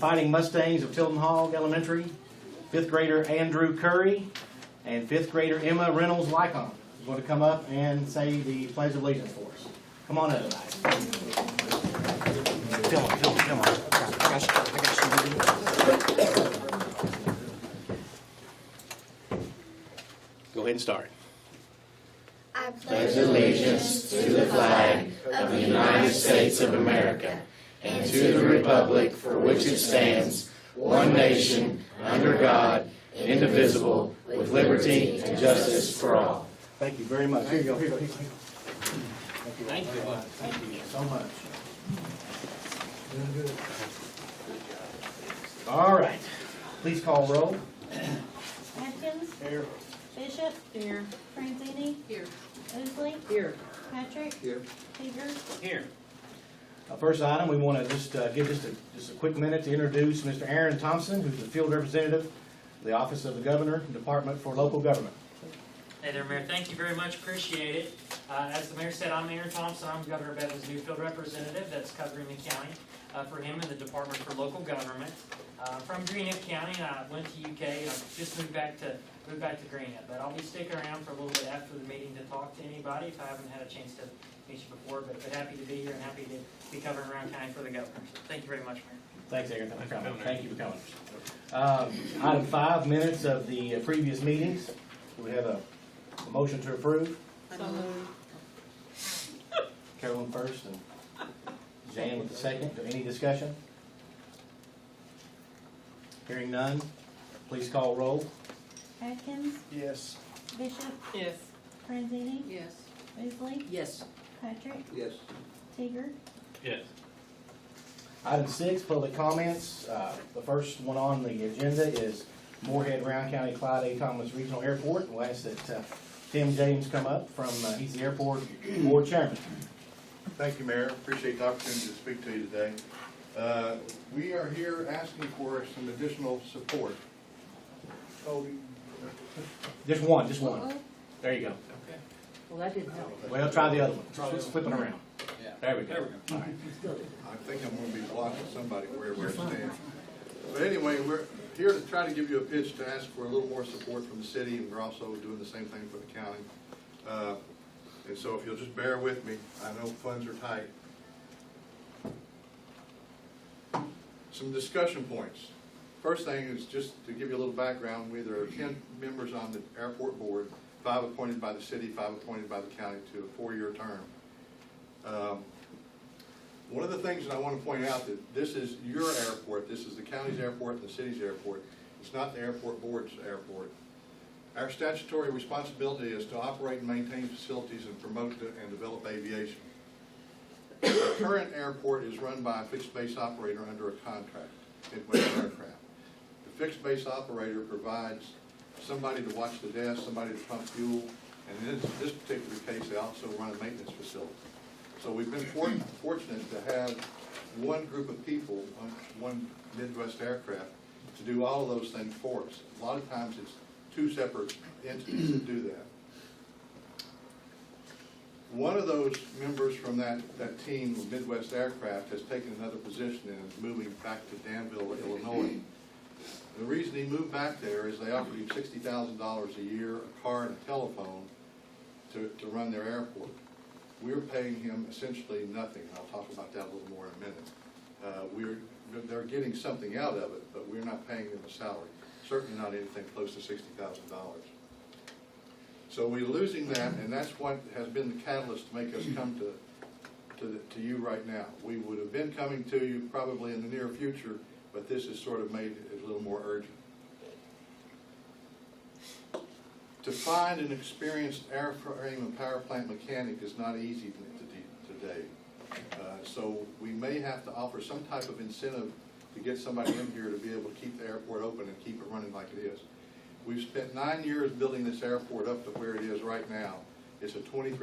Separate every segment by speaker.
Speaker 1: Fighting Mustangs of Tilton Hog Elementary, 5th grader Andrew Curry, and 5th grader Emma Reynolds Lycon is going to come up and say the Pledge of Allegiance for us. Come on up. Come on. Go ahead and start.
Speaker 2: I pledge allegiance to the flag of the United States of America and to the republic for which it stands, one nation, under God, indivisible, with liberty and justice for all.
Speaker 1: Thank you very much. Here you go. Here you go. Thank you so much. All right. Please call roll.
Speaker 3: Atkins.
Speaker 1: Here.
Speaker 3: Bishop. Here. Franzini. Here. Mosley.
Speaker 4: Here.
Speaker 3: Patrick.
Speaker 4: Here.
Speaker 3: Seeger.
Speaker 4: Here.
Speaker 1: First item, we want to just give just a quick minute to introduce Mr. Aaron Thompson, who's the field representative of the Office of the Governor, Department for Local Government.
Speaker 5: Hey there, Mayor. Thank you very much. Appreciate it. As the Mayor said, I'm Aaron Thompson. I'm Governor Bevan's new field representative that's covering the county for him in the Department for Local Government. From Greenup County, and I went to UK, and I just moved back to Greenup. But I'll be sticking around for a little bit after the meeting to talk to anybody if I haven't had a chance to meet you before. But happy to be here and happy to be covering around county for the governor. So thank you very much, Mayor.
Speaker 1: Thanks, Aaron. Thank you for coming. Item 5, minutes of the previous meetings. Do we have a motion to approve?
Speaker 4: So moved.
Speaker 1: Carolyn first and Jan with the second. Any discussion? Hearing none, please call roll.
Speaker 3: Atkins.
Speaker 1: Yes.
Speaker 3: Bishop.
Speaker 4: Yes.
Speaker 3: Franzini.
Speaker 4: Yes.
Speaker 3: Mosley.
Speaker 4: Yes.
Speaker 3: Patrick.
Speaker 4: Yes.
Speaker 3: Seeger.
Speaker 5: Yes.
Speaker 1: Item 6, public comments. The first one on the agenda is Moorhead, Round County, Clyde A. Thomas Regional Airport. We'll ask that Tim James come up from, he's the airport board chairman.
Speaker 6: Thank you, Mayor. Appreciate the opportunity to speak to you today. We are here asking for some additional support. Oh,
Speaker 1: Just one. There you go.
Speaker 4: Well, that didn't help.
Speaker 1: Well, try the other one. Just flip it around. There we go. All right.
Speaker 6: I think I'm going to be blocking somebody wherever I stand. But anyway, we're here to try to give you a pitch to ask for a little more support from the city, and we're also doing the same thing for the county. And so if you'll just bear with me, I know funds are tight. Some discussion points. First thing is just to give you a little background. There are 10 members on the airport board, 5 appointed by the city, 5 appointed by the county to a 4-year term. One of the things that I want to point out that this is your airport, this is the county's airport and the city's airport. It's not the airport board's airport. Our statutory responsibility is to operate and maintain facilities and promote and develop aviation. The current airport is run by a fixed base operator under a contract, Midwest Aircraft. The fixed base operator provides somebody to watch the desk, somebody to pump fuel, and in this particular case, they also run a maintenance facility. So we've been fortunate to have one group of people, one Midwest Aircraft, to do all of those things for us. A lot of times it's 2 separate entities that do that. One of those members from that team of Midwest Aircraft has taken another position and is moving back to Danville, Illinois. The reason he moved back there is they offered him $60,000 a year, a car and a telephone to run their airport. We're paying him essentially nothing. I'll talk about that a little more in a minute. They're getting something out of it, but we're not paying them a salary. Certainly not anything close to $60,000. So we're losing that, and that's what has been the catalyst to make us come to you right now. We would have been coming to you probably in the near future, but this has sort of made it a little more urgent. To find an experienced airframe and power plant mechanic is not easy today. So we may have to offer some type of incentive to get somebody in here to be able to keep the airport open and keep it running like it is. We've spent 9 years building this airport up to where it is right now. It's a $23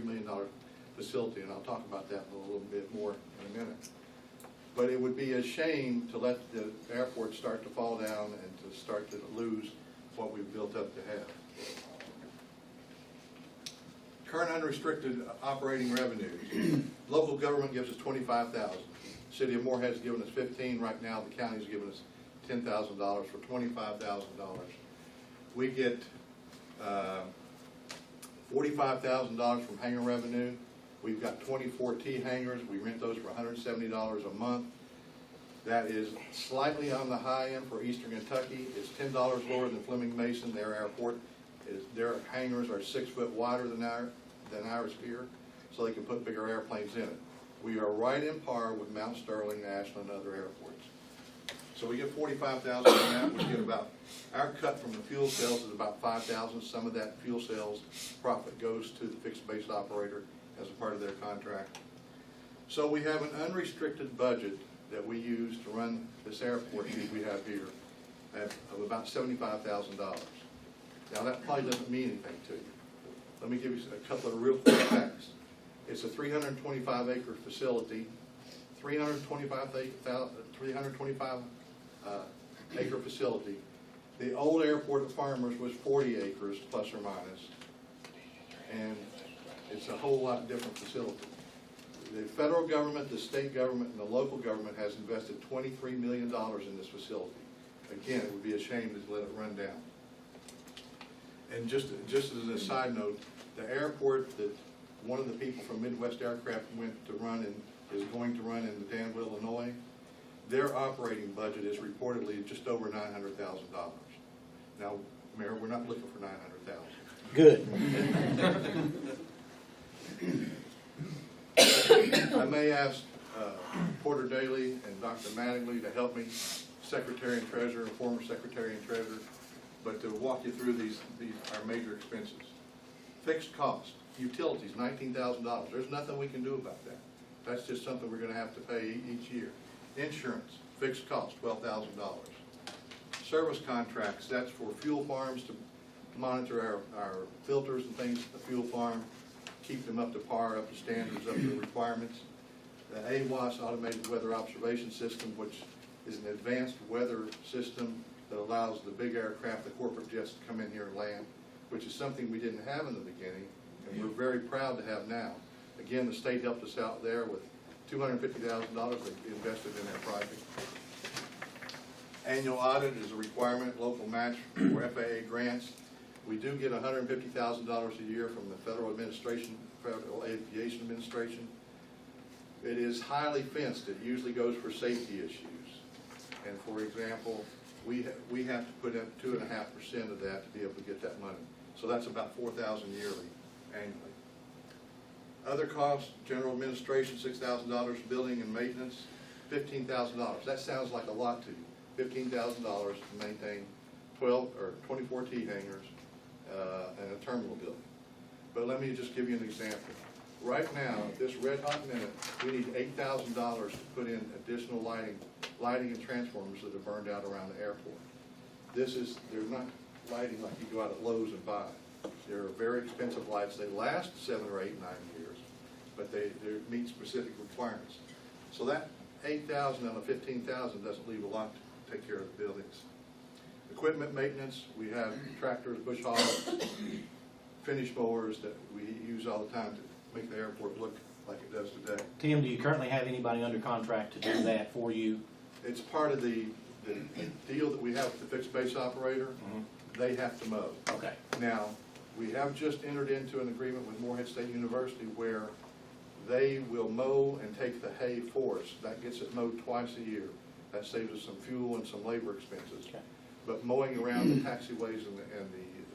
Speaker 6: million facility, and I'll talk about that a little bit more in a minute. But it would be a shame to let the airport start to fall down and to start to lose what we've built up to have. Current unrestricted operating revenues. Local government gives us $25,000. City of Moorhead's given us 15, right now the county's given us $10,000 for $25,000. We get $45,000 from hangar revenue. We've got 24 T hangars. We rent those for $170 a month. That is slightly on the high end for Eastern Kentucky. It's $10 lower than Fleming Mason. Their airport their hangars are 6 foot wider than ours here, so they can put bigger airplanes in it. We are right in par with Mount Sterling, Ashland, and other airports. So we get $45,000 on that. We get about, our cut from the fuel sales is about $5,000. Some of that fuel sales profit goes to the fixed base operator as a part of their contract. So we have an unrestricted budget that we use to run this airport we have here of about $75,000. Now that probably doesn't mean anything to you. Let me give you a couple of real quick facts. It's a 325 acre facility, 325 acre facility. The old airport at Farmers was 40 acres plus or minus, and it's a whole lot different facility. The federal government, the state government, and the local government has invested $23 million in this facility. Again, it would be a shame to let it run down. And just as a side note, the airport that one of the people from Midwest Aircraft went to run and is going to run in Danville, Illinois, their operating budget is reportedly just over $900,000. Now, Mayor, we're not looking for $900,000.
Speaker 1: Good.
Speaker 6: I may ask Porter Daly and Dr. Mattingly to help me, Secretary and Treasurer and former Secretary and Treasurer, but to walk you through these our major expenses. Fixed cost, utilities, $19,000. There's nothing we can do about that. That's just something we're going to have to pay each year. Insurance, fixed cost, $12,000. Service contracts, that's for fuel farms to monitor our filters and things at the fuel farm, keep them up to par, up to standards, up to the requirements. The AWAS, Automated Weather Observation System, which is an advanced weather system that allows the big aircraft, the corporate jets, to come in here and land, which is something we didn't have in the beginning, and we're very proud to have now. Again, the state helped us out there with $250,000 they invested in their project. Annual audit is a requirement, local match for FAA grants. We do get $150,000 a year from the Federal Aviation Administration. It is highly fenced. It usually goes for safety issues. And for example, we have to put up 2.5% of that to be able to get that money. So that's about $4,000 yearly, annually. Other costs, general administration, $6,000, building and maintenance, $15,000. That sounds like a lot to you. $15,000 to maintain 24 T hangars and a terminal building. But let me just give you an example. Right now, at this red hot minute, we need $8,000 to put in additional lighting and transformers that are burned out around the airport. They're not lighting like you go out at Lowe's and buy. They're very expensive lights. They last 7 or 8, 9 years, but they meet specific requirements. So that $8,000 out of $15,000 doesn't leave a lot to take care of the buildings. Equipment maintenance, we have tractors, bush hoggers, finish mowers that we use all the time to make the airport look like it does today.
Speaker 1: Tim, do you currently have anybody under contract to do that for you?
Speaker 6: It's part of the deal that we have with the fixed base operator. They have to mow.
Speaker 1: Okay.
Speaker 6: Now, we have just entered into an agreement with Moorhead State University where they will mow and take the hay for us. That gets it mowed twice a year. That saves us some fuel and some labor expenses.
Speaker 1: Okay.
Speaker 6: But mowing around the taxiways and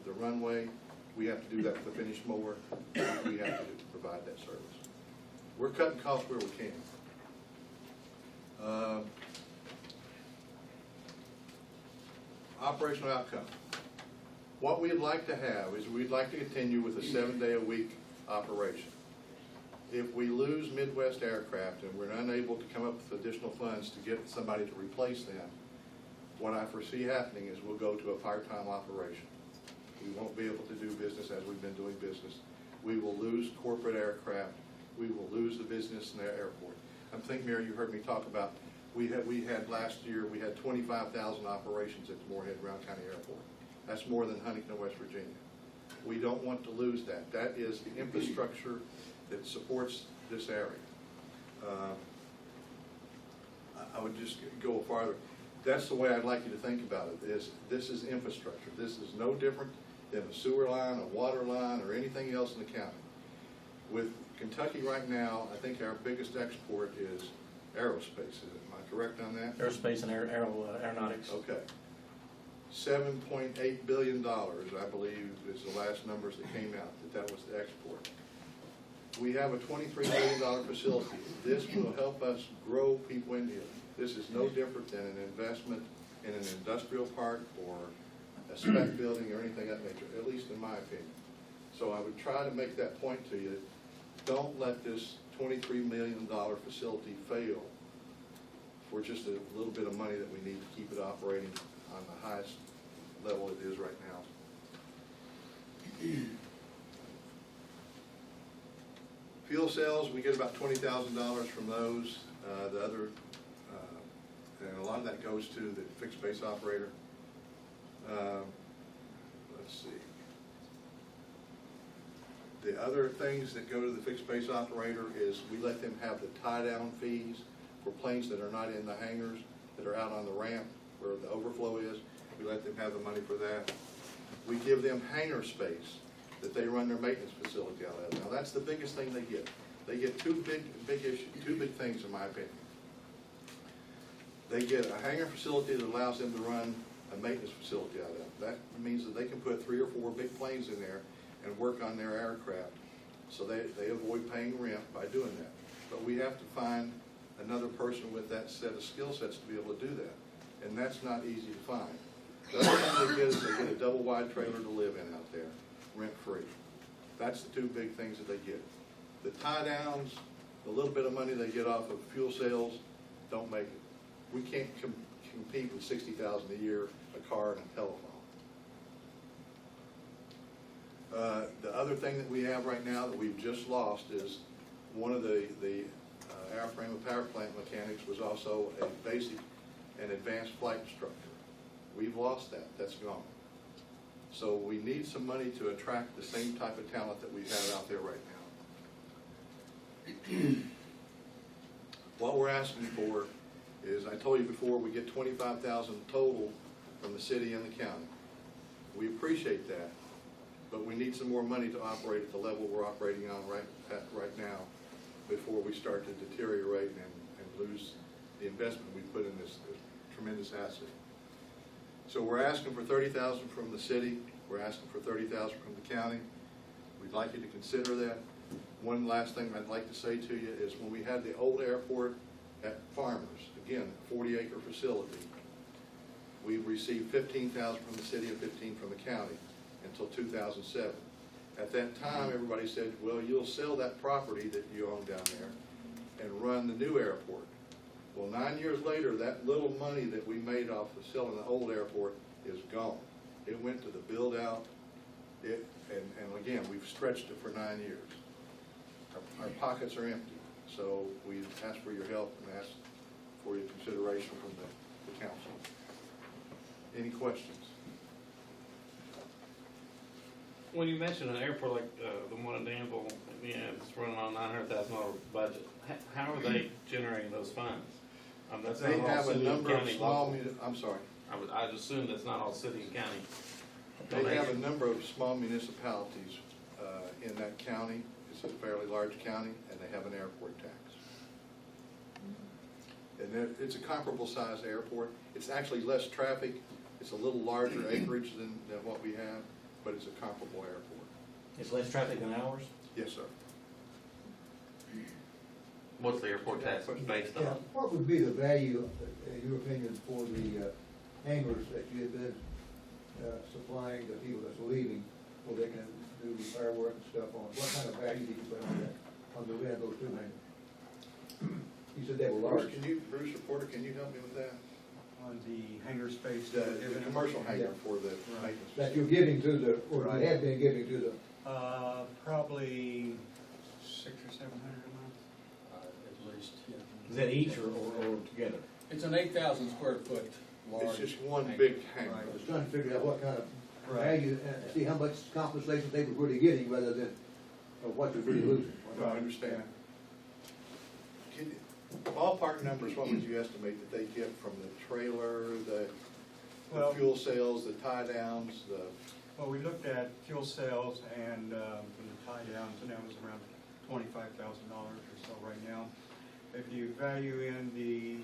Speaker 6: the runway, we have to do that with the finished mower. We have to provide that service. We're cutting costs where we can. Operational outcome. What we'd like to have is we'd like to continue with a 7-day-a-week operation. If we lose Midwest Aircraft and we're unable to come up with additional funds to get somebody to replace them, what I foresee happening is we'll go to a part-time operation. We won't be able to do business as we've been doing business. We will lose corporate aircraft. We will lose the business in the airport. I'm thinking, Mayor, you heard me talk about, we had last year, we had 25,000 operations at the Moorhead Brown County Airport. That's more than Huntington, West Virginia. We don't want to lose that. That is the infrastructure that supports this area. I would just go farther. That's the way I'd like you to think about it, is this is infrastructure. This is no different than a sewer line, a water line, or anything else in the county. With Kentucky right now, I think our biggest export is aerospace. Am I correct on that?
Speaker 1: Aerospace and aeronautics.
Speaker 6: Okay. $7.8 billion, I believe, is the last numbers that came out, that was the export. We have a $23 million facility. This will help us grow people in here. This is no different than an investment in an industrial park or a spec building or anything of that nature, at least in my opinion. So I would try to make that point to you. Don't let this $23 million facility fail for just a little bit of money that we need to keep it operating on the highest level it is right now. Fuel cells, we get about $20,000 from those. The other, and a lot of that goes to the fixed base operator. Let's see. The other things that go to the fixed base operator is we let them have the tie-down fees for planes that are not in the hangars, that are out on the ramp where the overflow is. We let them have the money for that. We give them hangar space that they run their maintenance facility out of. Now, that's the biggest thing they get. They get two big things, in my opinion. They get a hangar facility that allows them to run a maintenance facility out of. That means that they can put 3 or 4 big planes in there and work on their aircraft. So they avoid paying rent by doing that. But we have to find another person with that set of skill sets to be able to do that. And that's not easy to find. The other thing they get is they get a double wide trailer to live in out there, rent-free. That's the two big things that they get. The tie-downs, the little bit of money they get off of fuel sales, don't make it. We can't compete with $60,000 a year, a car, and a telephone. The other thing that we have right now that we've just lost is one of the airframe and power plant mechanics was also a basic and advanced flight instructor. We've lost that. That's gone. So we need some money to attract the same type of talent that we have out there right now. What we're asking for is, I told you before, we get $25,000 total from the city and the county. We appreciate that, but we need some more money to operate at the level we're operating on right now before we start to deteriorate and lose the investment we put in this tremendous asset. So we're asking for $30,000 from the city. We're asking for $30,000 from the county. We'd like you to consider that. One last thing I'd like to say to you is when we had the old airport at Farmers, again, a 40-acre facility, we received $15,000 from the city and $15,000 from the county until 2007. At that time, everybody said, well, you'll sell that property that you own down there and run the new airport. Well, 9 years later, that little money that we made off of selling the old airport is gone. It went to the build-out, and again, we've stretched it for 9 years. Our pockets are empty, so we ask for your help and ask for your consideration from the council. Any questions?
Speaker 7: When you mention an airport like the one in Danville, yeah, it's running on a $900,000 budget, how are they generating those funds? That's
Speaker 6: They
Speaker 7: not all
Speaker 6: have a
Speaker 7: city and
Speaker 6: number of
Speaker 7: county
Speaker 6: small,
Speaker 7: local.
Speaker 6: I'm sorry.
Speaker 7: I'd assume that's not all city and county.
Speaker 6: They have a number of small municipalities in that county. It's a fairly large county, and they have an airport tax. And it's a comparable sized airport. It's actually less traffic. It's a little larger acreage than what we have, but it's a comparable airport.
Speaker 1: It's less traffic than ours?
Speaker 6: Yes, sir.
Speaker 7: What's the airport tax based
Speaker 8: Yeah,
Speaker 7: on?
Speaker 8: what would be the value, in your opinion, for the hangars that you have been supplying the people that's leaving, so they can do fireworks and stuff on? What kind of value did you put on that, on the rent of those 2 hangars? You said they were large.
Speaker 6: Bruce Reporter, can you help me with that?
Speaker 9: On the hangar space.
Speaker 6: The commercial hangar for the maintenance.
Speaker 8: That you're giving to the, or
Speaker 9: Right.
Speaker 8: you have been giving to the,
Speaker 9: Probably 600 or 700 a month, at least, yeah.
Speaker 1: Is that each or together?
Speaker 10: It's an 8,000 square foot large.
Speaker 6: It's just one
Speaker 10: hangar.
Speaker 6: big hangar.
Speaker 8: I was trying to figure out what kind of
Speaker 9: Right.
Speaker 8: value, and see how much compensation they were really getting rather than what you're really losing.
Speaker 6: I understand. Ballpark numbers, what would you estimate that they get from the trailer, the
Speaker 9: Well-
Speaker 6: fuel sales, the tie downs, the,
Speaker 9: Well, we looked at fuel sales and from the tie downs, and that was around $25,000 or so right now. If you value in the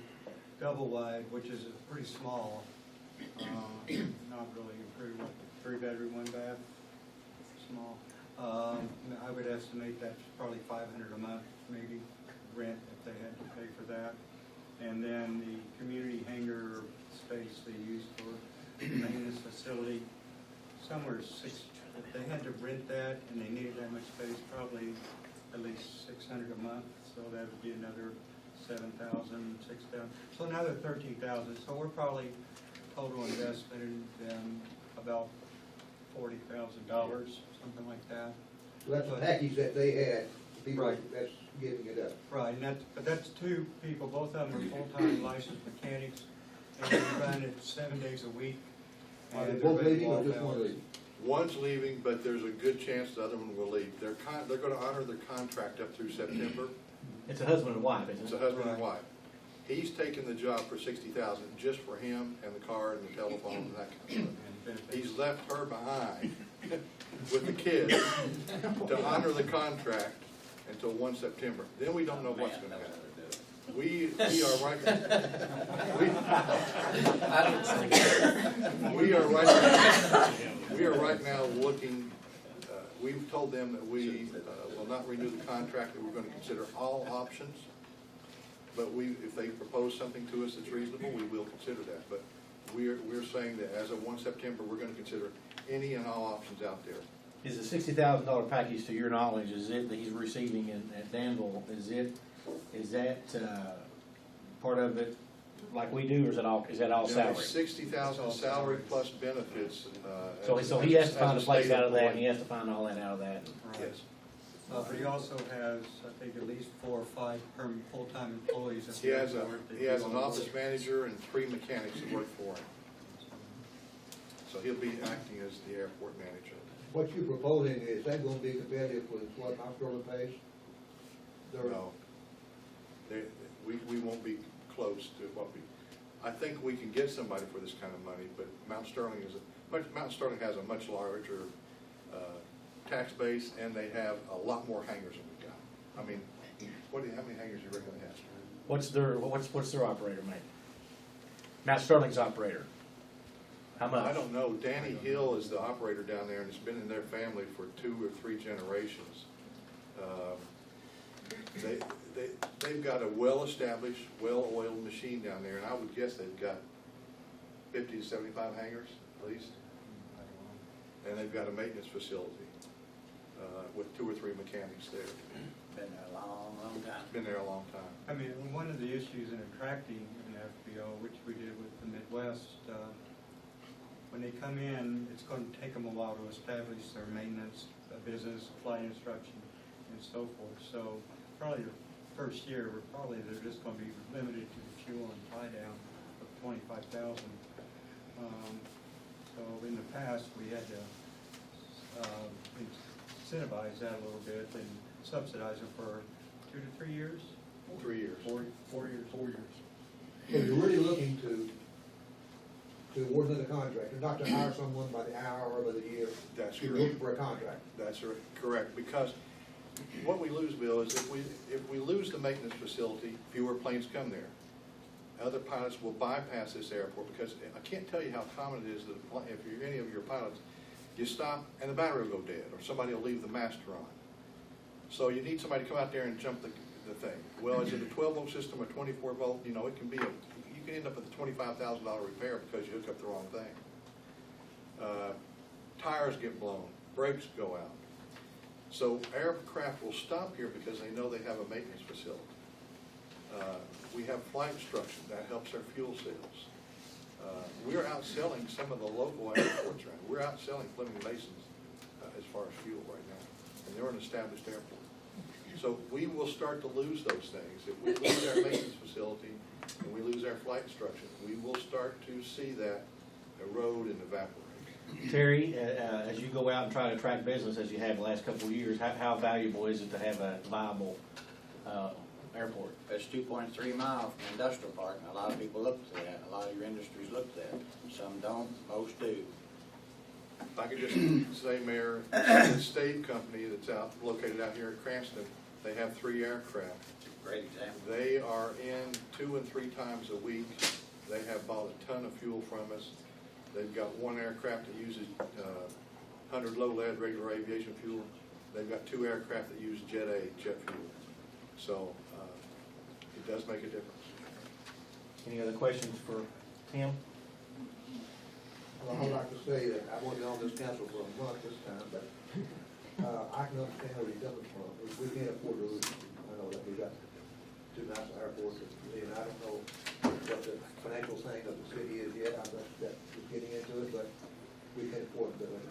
Speaker 9: double wide, which is pretty small, not really a pretty, 3-bedroom, 1-bath, small. I would estimate that's probably $500 a month, maybe, rent if they had to pay for that. And then the community hangar space they use for the maintenance facility, somewhere if they had to rent that and they needed that much space, probably at least $600 a month, so that would be another $7,000, $6,000, so another $13,000. So we're probably total investment in them about $40,000, something like that.
Speaker 8: So that's the package that they had, the people
Speaker 9: Right.
Speaker 8: that's giving it up.
Speaker 9: Right, and but that's two people, both of them are full-time licensed mechanics, and they run it 7 days a week.
Speaker 8: Are they
Speaker 9: and
Speaker 8: both
Speaker 9: they're
Speaker 8: leaving or
Speaker 9: ready
Speaker 8: just one
Speaker 9: hours.
Speaker 8: leaving?
Speaker 6: one's leaving, but there's a good chance the other one will leave. They're gonna honor their contract up through September.
Speaker 1: It's a husband and wife,
Speaker 6: It's
Speaker 1: isn't
Speaker 6: a
Speaker 1: it?
Speaker 6: husband and wife. He's taken the job for $60,000 just for him and the car and the telephone and that kind of stuff.
Speaker 9: And benefits.
Speaker 6: He's left her behind with the kids to honor the contract until 1 September. Then we don't know what's gonna happen. We are right, we are right now looking, we've told them that we will not renew the contract, that we're gonna consider all options. But if they propose something to us that's reasonable, we will consider that. But we're saying that as of 1 September, we're gonna consider any and all options out there.
Speaker 1: Is the $60,000 package, to your knowledge, is it that he's receiving at Danville, is that part of it like we do, or is that all salary?
Speaker 6: $60,000 salary plus benefits.
Speaker 1: So he has to find a place out of that, and he has to find all that out of that.
Speaker 9: Right.
Speaker 6: Yes.
Speaker 9: But he also has, I think, at least 4 or 5 full-time employees. at
Speaker 6: He
Speaker 9: the
Speaker 6: has
Speaker 9: airport that
Speaker 6: he has
Speaker 9: do
Speaker 6: an
Speaker 9: all
Speaker 6: office
Speaker 9: this.
Speaker 6: manager and 3 mechanics that work for him. So he'll be acting as the airport manager.
Speaker 8: What you're proposing, is that gonna be competitive with what Mount Sterling pays?
Speaker 6: No. We won't be close to what I think we can get somebody for this kind of money, but Mount Sterling has a much larger tax base, and they have a lot more hangars than we've got. I mean, how many hangars do you reckon they have?
Speaker 1: What's their operator make? Mount Sterling's operator. How much?
Speaker 6: I don't know. Danny Hill is the operator down there, and it's been in their family for 2 or 3 generations. They've got a well-established, well-oiled machine down there, and I would guess they've got 50 to 75 hangars at least. And they've got a maintenance facility with 2 or 3 mechanics there.
Speaker 1: Been there a long, long time.
Speaker 6: It's been there a long time.
Speaker 9: I mean, one of the issues in attracting an FBO, which we did with the Midwest, when they come in, it's going to take them a while to establish their maintenance business, flight instruction, and so forth. So probably the first year, they're just going to be limited to the fuel and tie down of $25,000. So in the past, we had to incentivize that a little bit and subsidize them for 2 to 3 years.
Speaker 6: 3 years.
Speaker 9: 4 years. 4 years.
Speaker 8: So you're really looking to award another contract, and not to hire someone by the hour or by the year.
Speaker 6: That's
Speaker 8: You're
Speaker 6: correct.
Speaker 8: looking for a contract.
Speaker 6: That's correct, because what we lose, Bill, is if we lose the maintenance facility, fewer planes come there. Other pilots will bypass this airport, because I can't tell you how common it is that if you're any of your pilots, you stop and the battery will go dead, or somebody will leave the master on. So you need somebody to come out there and jump the thing. Well, is it a 12-volt system or 24-volt? You know, it can be you can end up with a $25,000 repair because you hook up the wrong thing. Tires get blown, brakes go out. So aircraft will stop here because they know they have a maintenance facility. We have flight instruction, that helps our fuel sales. We're outselling some of the local airports around. We're outselling Fleming Masons as far as fuel right now, and they're an established airport. So we will start to lose those things. If we lose our maintenance facility and we lose our flight instruction, we will start to see that erode and evaporate.
Speaker 1: Terry, as you go out and try to attract business as you have the last couple of years, how valuable is it to have a viable airport.
Speaker 11: It's 2.3 miles from the industrial park, and a lot of people look to that. A lot of your industries look to that. Some don't, most do.
Speaker 6: If I could just say, Mayor, the state company that's located out here in Cranston, they have 3 aircraft.
Speaker 11: Great example.
Speaker 6: They are in 2 and 3 times a week. They have bought a ton of fuel from us. They've got 1 aircraft that uses 100 low lead regular aviation fuel. They've got 2 aircraft that use jet fuel. So it does make a difference.
Speaker 1: Any other questions for Tim?
Speaker 8: Well, I'd like to say that I've only been on this council for a month this time, but I can understand where you're coming from. We can't afford to lose. I know that we got 2 nice airports, and I don't know what the financial thing of the city is yet. I'm just getting into it, but we can afford to do it.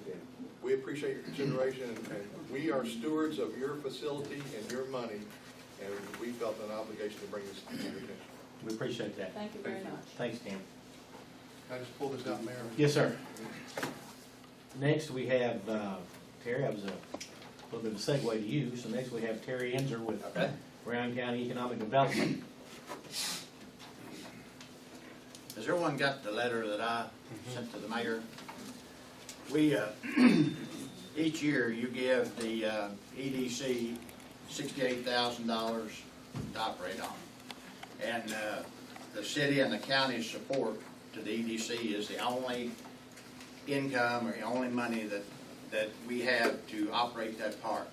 Speaker 8: Okay.
Speaker 6: We appreciate your consideration, and we are stewards of your facility and your money, and we felt an obligation to bring this to your attention.
Speaker 1: We appreciate that.
Speaker 4: Thank you very much.
Speaker 1: Thanks, Tim.
Speaker 6: Can I just pull this out, Mayor?
Speaker 1: Yes, sir. Next, we have, Terry, that was a little bit of a segue to you. So next, we have Terry Enzer with
Speaker 11: Okay.
Speaker 1: Brown County Economic Development.
Speaker 11: Has everyone got the letter that I sent to the mayor? We, each year you give the EDC $68,000 to operate on. And the city and the county's support to the EDC is the only income or the only money that we have to operate that park.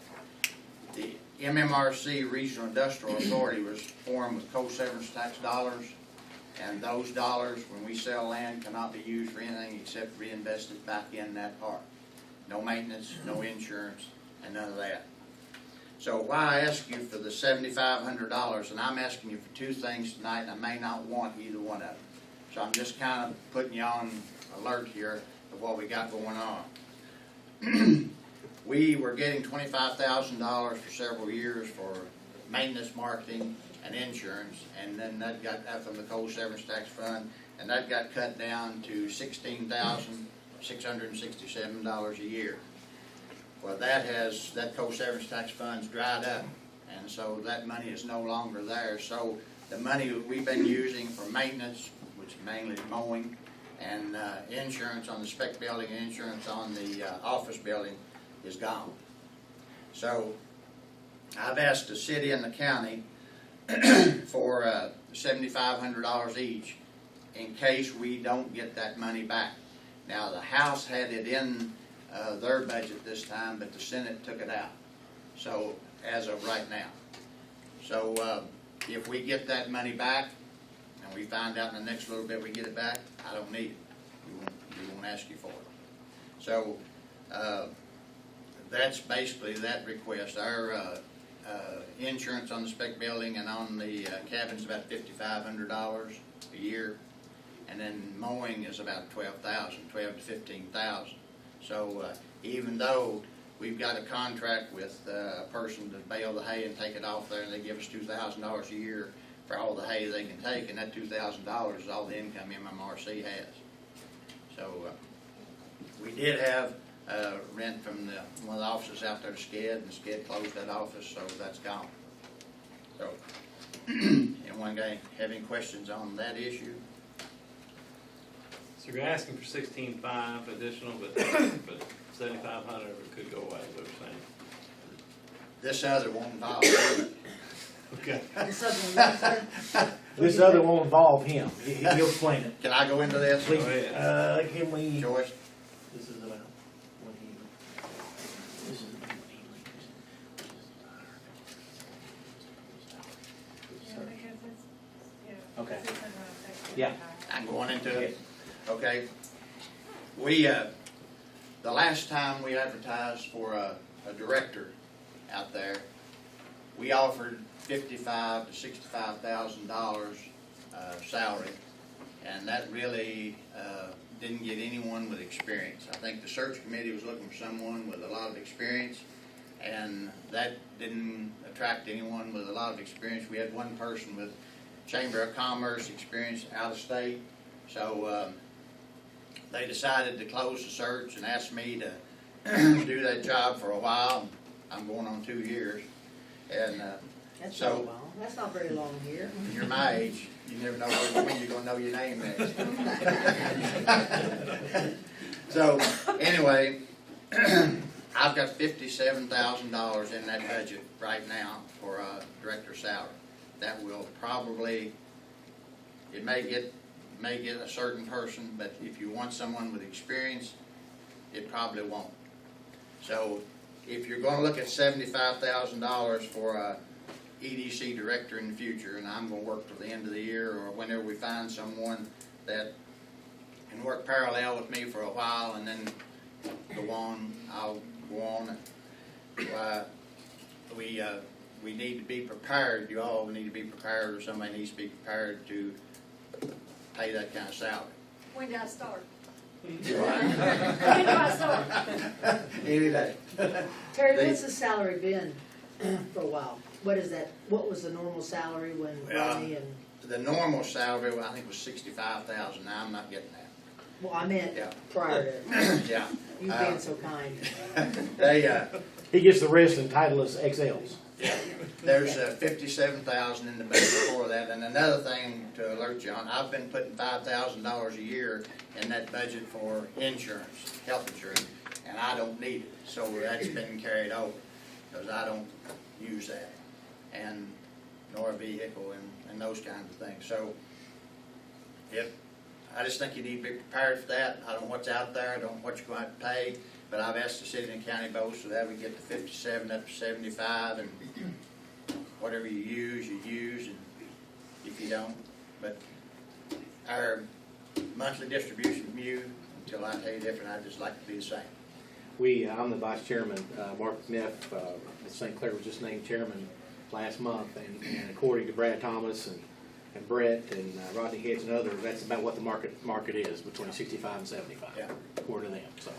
Speaker 11: The MMRC Regional Industrial Authority was formed with co-severance tax dollars, and those dollars, when we sell land, cannot be used for anything except reinvested back in that park. No maintenance, no insurance, and none of that. So why I ask you for the $7,500, and I'm asking you for 2 things tonight, and I may not want either one of them. So I'm just kind of putting you on alert here of what we got going on. We were getting $25,000 for several years for maintenance, marketing, and insurance, and then that got from the coal severance tax fund, and that got cut down to $16,667 a year. Well, that coal severance tax fund's dried up, and so that money is no longer there. So the money we've been using for maintenance, which is mainly mowing, and insurance on the spec building and insurance on the office building is gone. So I've asked the city and the county for $7,500 each in case we don't get that money back. Now, the House had it in their budget this time, but the Senate took it out. So, as of right now. So, if we get that money back, and we find out in the next little bit we get it back, I don't need it. We won't ask you for it. So, that's basically that request. Our insurance on the spec building and on the cabin's about $5,500 a year, and then mowing is about $12,000 to $15,000. So even though we've got a contract with a person to bale the hay and take it off there, and they give us $2,000 a year for all the hay they can take, and that $2,000 is all the income MMRC has. So we did have rent from one of the offices out there to Sked, and Sked closed that office, so that's gone. So, anyone have any questions on that issue?
Speaker 7: So you're asking for 16.5 additional, but 7,500 could go away, is what you're saying.
Speaker 11: This other won't involve.
Speaker 7: Okay.
Speaker 1: This other won't involve him. He'll explain it.
Speaker 11: Can I go into this?
Speaker 1: Please,
Speaker 7: Go ahead.
Speaker 1: can we?
Speaker 11: Joyce?
Speaker 1: This is about what he, this is about what he Okay. Yeah.
Speaker 11: I'm going into it. Okay. We, the last time we advertised for a director out there, we offered $55,000 to $65,000 salary, and that really didn't get anyone with experience. I think the search committee was looking for someone with a lot of experience, and that didn't attract anyone with a lot of experience. We had one person with Chamber of Commerce experience out of state, so they decided to close the search and asked me to do that job for a while. I'm going on 2 years, and
Speaker 4: That's
Speaker 11: So-
Speaker 4: not a while. That's not very long here.
Speaker 11: When you're my age, you never know when you're gonna know your name next. So, anyway, I've got $57,000 in that budget right now for a director's salary. That will probably, it may get a certain person, but if you want someone with experience, it probably won't. So, if you're gonna look at $75,000 for a EDC director in the future, and I'm gonna work till the end of the year, or whenever we find someone that can work parallel with me for a while, and then go on, I'll go on. We need to be prepared, you all need to be prepared, or somebody needs to be prepared to pay that kind of salary.
Speaker 12: When do I start?
Speaker 11: Right?
Speaker 12: When do I start?
Speaker 11: Any day.
Speaker 4: Terry,
Speaker 11: They-
Speaker 4: what's the salary been for a while? What is that, what was the normal salary when
Speaker 11: Well,
Speaker 4: Ronnie and,
Speaker 11: The normal salary, well, I think was $65,000, now I'm not getting that.
Speaker 4: well, I meant
Speaker 11: Yeah.
Speaker 4: prior to
Speaker 11: Yeah.
Speaker 4: you being so kind.
Speaker 11: They,
Speaker 1: He gets the rest and title as XLs.
Speaker 11: there's 57,000 in the budget for that, and another thing to alert you on, I've been putting $5,000 a year in that budget for insurance, health insurance, and I don't need it, so that's been carried over, because I don't use that, and nor a vehicle and those kinds of things, so I just think you need to be prepared for that. I don't know what's out there, I don't know what you're going to have to pay, but I've asked the city and county both, so that we get to 57 up to 75, and whatever you use, and if you don't. But our monthly distribution from you, until I tell you different, I'd just like to be the same.
Speaker 1: I'm the vice chairman, Mark Neff, St. Clair was just named chairman last month, and according to Brad Thomas and Brett and Rodney Hitch and others, that's about what the market is, between 65 and 75,
Speaker 11: Yeah.
Speaker 1: according to them, so.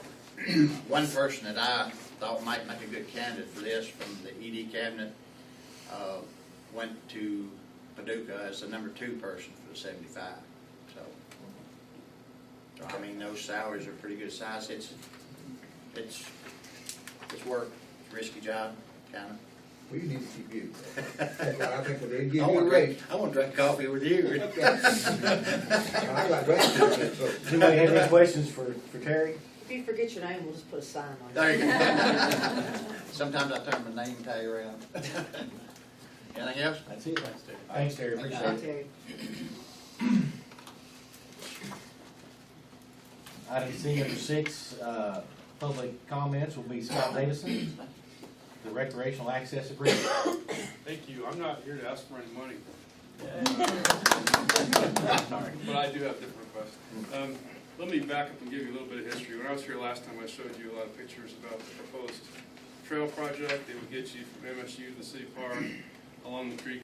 Speaker 11: One person that I thought might make a good candidate for this from the ED cabinet went to Paducah as the number 2 person for the 75. So I mean, those salaries are pretty good size. It's work, risky job, kind of.
Speaker 8: We need to keep you. That's why I think that they give
Speaker 11: I
Speaker 8: you a
Speaker 11: want
Speaker 8: raise.
Speaker 11: to drink coffee with you.
Speaker 8: I got raised, so.
Speaker 1: Does anybody have any questions for Terry?
Speaker 4: If you forget your name, we'll just put a sign on it.
Speaker 11: There you go. Sometimes I turn my name tag around. Anything else?
Speaker 1: That's it. Thanks, Terry, appreciate
Speaker 4: Hi,
Speaker 1: it.
Speaker 4: Terry.
Speaker 1: Item C, number 6, public comments will be Scott Davison, the recreational access agreement.
Speaker 13: Thank you. I'm not here to ask for any money, but I do have different requests. Let me back up and give you a little bit of history. When I was here last time, I showed you a lot of pictures about the proposed trail project. It would get you from MSU to the city park, along the creek